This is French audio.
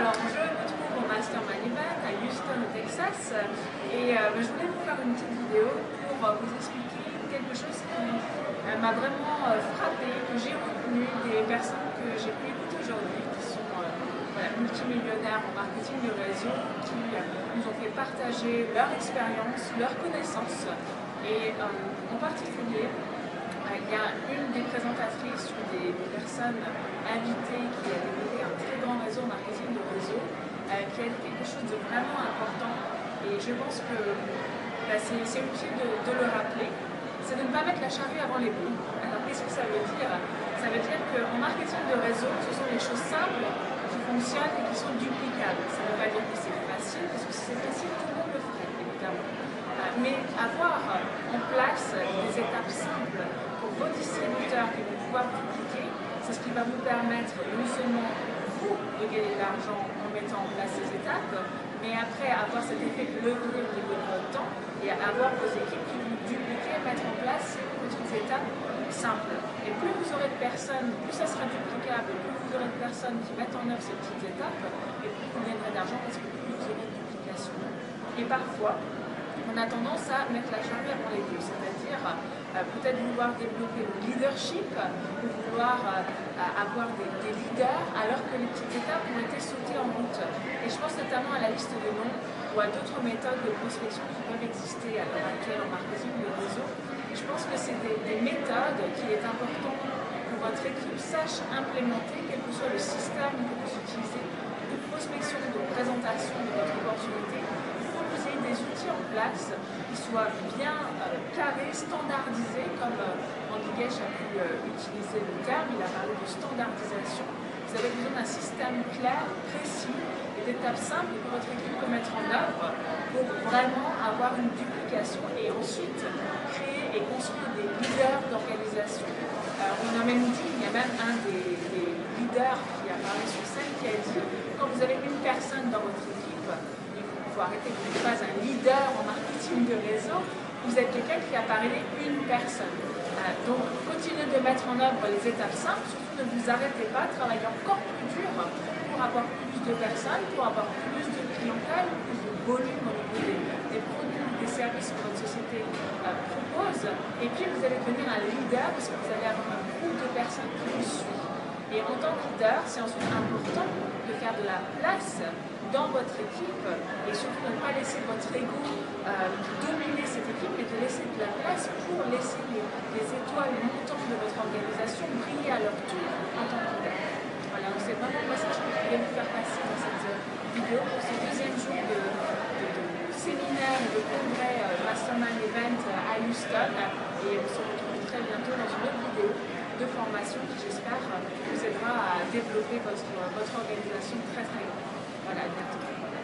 alors je me trouve au Mastermind Event à Houston, au Texas, et je voulais vous faire une petite vidéo pour vous expliquer quelque chose qui m'a vraiment frappé, que j'ai retenu des personnes que j'ai pu écouter aujourd'hui, qui sont multimillionnaires en marketing de réseau, qui nous ont fait partager leur expérience, leurs connaissances, et en particulier, il y a une des présentatrices ou des personnes invitées qui a développé un très grand réseau marketing de réseau, qui a dit quelque chose de vraiment important, et je pense que c'est utile de le rappeler, c'est de ne pas mettre la charrue avant les bœufs. Alors qu'est-ce que ça veut dire? Ça veut dire qu'en marketing de réseau, ce sont les choses simples qui fonctionnent et qui sont duplicables. Ça ne veut pas dire que c'est facile, parce que si c'est facile, tout le monde le ferait, évidemment. Mais avoir en place des étapes simples pour vos distributeurs qui vont pouvoir dupliquer, c'est ce qui va vous permettre non seulement vous de gagner de l'argent en mettant en place ces étapes, mais après avoir cet effet de levier au niveau de votre temps et avoir vos équipes qui vont dupliquer, mettre en place ces petites étapes simples. Et plus vous aurez de personnes, plus ça sera duplicable, plus vous aurez de personnes qui mettent en œuvre ces petites étapes, et plus vous gagnerez d'argent parce que plus vous aurez de duplication. Et parfois, on a tendance à mettre la charrue avant les bœufs, c'est-à-dire peut-être vouloir développer le leadership ou vouloir avoir des leaders alors que les petites étapes ont été sautées en route. Et je pense notamment à la liste de noms ou à d'autres méthodes de prospection qui peuvent exister à l'heure actuelle en marketing de réseau. Je pense que c'est des méthodes qu'il est important que votre équipe sache implémenter, quel que soit le système que vous utilisez, de prospection, de présentation de votre opportunité. Des outils en place qui soient bien carrés, standardisés, comme Andy Gesch a pu utiliser le terme, il a parlé de standardisation. Vous avez besoin d'un système clair, précis et d'étapes simples que votre équipe peut mettre en œuvre pour vraiment avoir une duplication et ensuite créer et construire des leaders d'organisation. On a même dit, il y a même un des leaders qui a parlé sur scène qui a dit, quand vous avez une personne dans votre équipe, il faut arrêter, vous n'êtes pas un leader en marketing de réseau, vous êtes quelqu'un qui a parlé une personne. Donc, continuez de mettre en œuvre les étapes simples, surtout ne vous arrêtez pas, travaillez encore plus dur pour avoir plus de personnes, pour avoir plus de clientèle, plus de volume au niveau des produits, des services que votre société propose. Et puis, vous allez devenir un leader parce que vous allez avoir un groupe de personnes qui vous suivent. Et en tant que leader, c'est ensuite important de faire de la place dans votre équipe et surtout de ne pas laisser votre ego dominer cette équipe, mais de laisser de la place pour laisser les étoiles montantes de votre organisation briller à leur tour en tant que leader. Voilà, donc c'est vraiment le message que je voulais vous faire passer dans cette vidéo pour ce deuxième jour de séminaire et de congrès Mastermind Event à Houston. Et on se retrouve très bientôt dans une autre vidéo de formation qui, j'espère, vous aidera à développer votre organisation très très grande. Voilà, à bientôt.